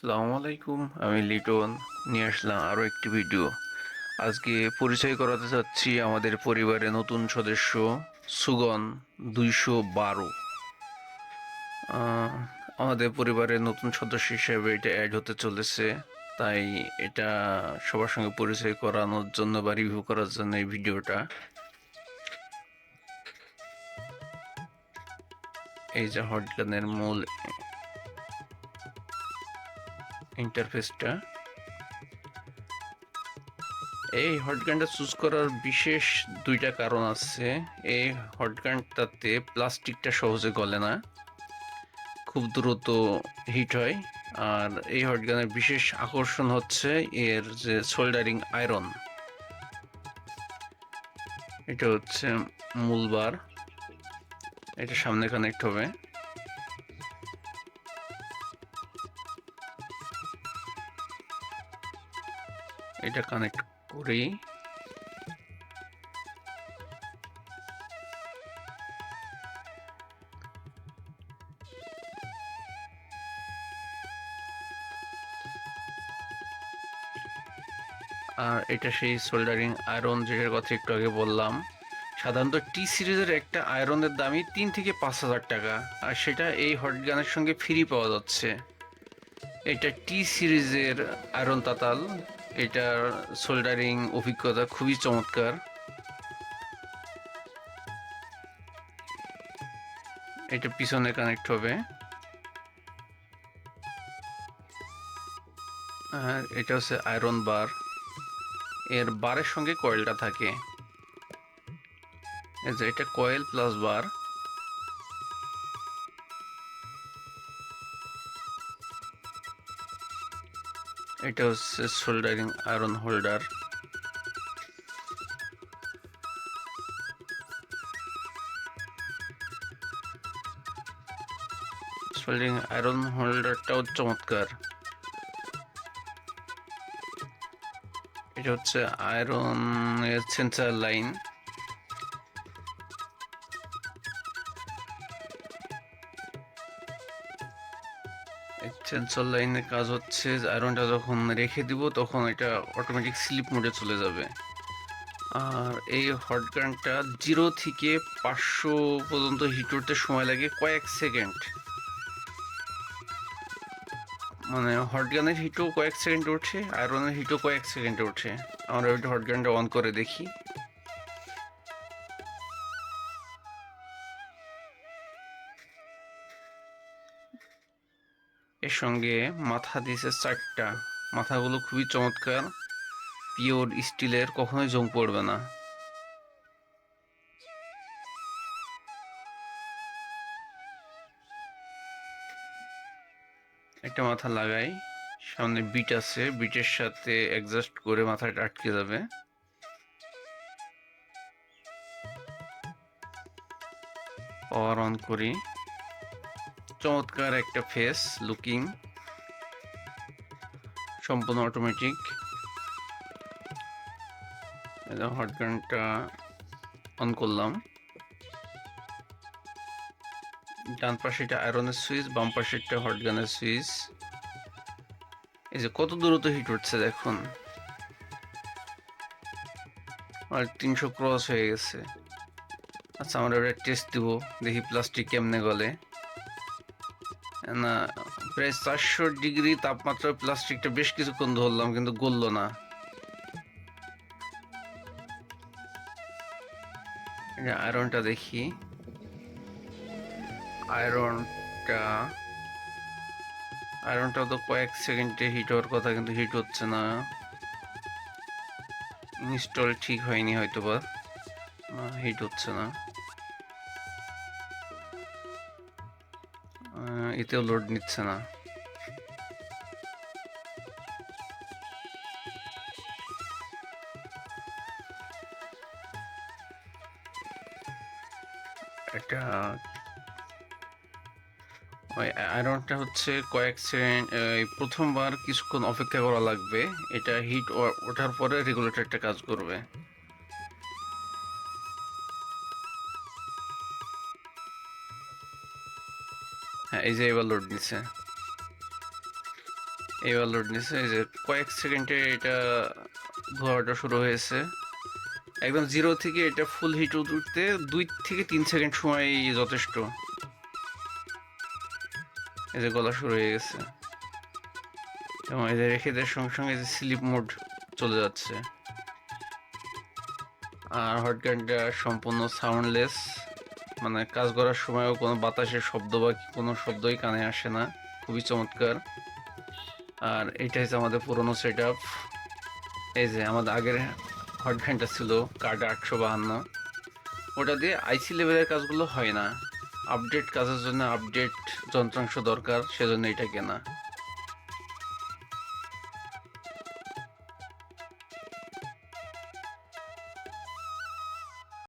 আসসালামু আলাইকুম, আমি লিটন নিয়ে আসলাম আরও একটি ভিডিও। আজকে পরিচয় করাতে চাচ্ছি আমাদের পরিবারের নতুন সদস্য সুগন 212। আমাদের পরিবারের নতুন সদস্য হিসেবে এটা অ্যাড হতে চলেছে, তাই এটা সবার সঙ্গে পরিচয় করানোর জন্য বা রিভিউ করার জন্য এই ভিডিওটা। এই যে হটগানের মূল ইন্টারফেসটা। এই হটগানটা চুজ করার বিশেষ দুইটা কারণ আছে। এই হটগানটাতে প্লাস্টিকটা সহজে গলে না, খুব দ্রুত হিট হয়। আর এই হটগানের বিশেষ আকর্ষণ হচ্ছে এর যে সোল্ডারিং আয়রন। এটা হচ্ছে মূল বার, এটা সামনে কানেক্ট হবে। এটা কানেক্ট করি, আর এটা সেই সোল্ডারিং আয়রন যেটার কথা একটু আগে বললাম। সাধারণত টি সিরিজের একটা আয়রনের দামই 3 থেকে 5 হাজার টাকা, আর সেটা এই হটগানের সঙ্গে ফ্রি পাওয়া যাচ্ছে। এটা টি সিরিজের আয়রন তাতাল। এটার সোল্ডারিং অভিজ্ঞতা খুবই চমৎকার। এটা পিছনে কানেক্ট হবে, আর এটা হচ্ছে আয়রন বার। এর বারের সঙ্গে কয়েলটা থাকে, এই যে এটা কয়েল প্লাস বার। এটা হচ্ছে soldering iron holder. Soldering iron হোল্ডারটাও চমৎকার। এটা হচ্ছে আয়রন এর সেন্সার লাইন। সেন্সর লাইনের কাজ হচ্ছে আয়রনটা যখন রেখে দিব তখন এটা অটোমেটিক স্লিপ মোডে চলে যাবে। আর এই হটগানটা 0 থেকে 500 পর্যন্ত হিট করতে সময় লাগে কয়েক সেকেন্ড। মানে হটগানের হিটও কয়েক সেকেন্ডে ওঠে, আয়রনের হিটও কয়েক সেকেন্ডে ওঠে। আমরা ওইটা হটগানটা অন করে দেখি। এর সঙ্গে মাথা দিয়েছে 4টা। মাথাগুলো খুবই চমৎকার, পিওর স্টিলের, কখনোই জং পড়বে না। একটা মাথা লাগাই, সামনে বিট আছে, বিটের সাথে অ্যাডজাস্ট করে মাথাটা আটকে যাবে। পাওয়ার অন করি, চমৎকার একটা ফেস লুকিং, সম্পূর্ণ অটোমেটিক। হটগানটা অন করলাম। ডান পাশে এটা আয়রনের সুইচ, বাম পাশে একটা হটগানের সুইচ। এই যে কত দ্রুত হিট উঠছে দেখুন, আর 300 ক্রস হয়ে গেছে। আচ্ছা, আমরা একটা টেস্ট দিব, দেখি প্লাস্টিক কেমনে গলে। না, প্রায় 400 ডিগ্রি তাপমাত্রায় প্লাস্টিকটা বেশ কিছুক্ষণ ধরলাম, কিন্তু গললো না। আয়রনটা দেখি, আয়রনটা আয়রনটা তো কয়েক সেকেন্ডে হিট হওয়ার কথা, কিন্তু হিট হচ্ছে না। ইনস্টল ঠিক হয়নি হয়তো, বা হিট হচ্ছে না। এতেও লোড নিচ্ছে না। এটা ওই আয়রনটা হচ্ছে কয়েক সেকেন্ড, প্রথমবার কিছুক্ষণ অপেক্ষা করা লাগবে। এটা হিট ওঠার পরে রেগুলেটরটা কাজ করবে। হ্যাঁ, এই যে এবার লোড নিচ্ছে। এবার লোড নিচ্ছে, এই যে কয়েক সেকেন্ডে এটা ধোয়াটা শুরু হয়েছে। একদম জিরো থেকে এটা ফুল হিট উঠতে 2 থেকে 3 সেকেন্ড সময় যথেষ্ট। এই যে গলা শুরু হয়ে গেছে এবং এই যে রেখে দেওয়ার সঙ্গে সঙ্গে যে স্লিপ মোড চলে যাচ্ছে। আর হট গানটা সম্পূর্ণ সাউন্ডলেস, মানে কাজ করার সময়ও কোনো বাতাসের শব্দ বা কোনো শব্দই কানে আসে না, খুবই চমৎকার। আর এইটা হচ্ছে আমাদের পুরোনো সেট আপ। এই যে আমাদের আগের হট গানটা ছিল কার্ড 852, ওটা দিয়ে আইসি লেভেলের কাজগুলো হয় না। আপডেট কাজের জন্য আপডেট যন্ত্রাংশ দরকার, সেজন্য এটা কেনা।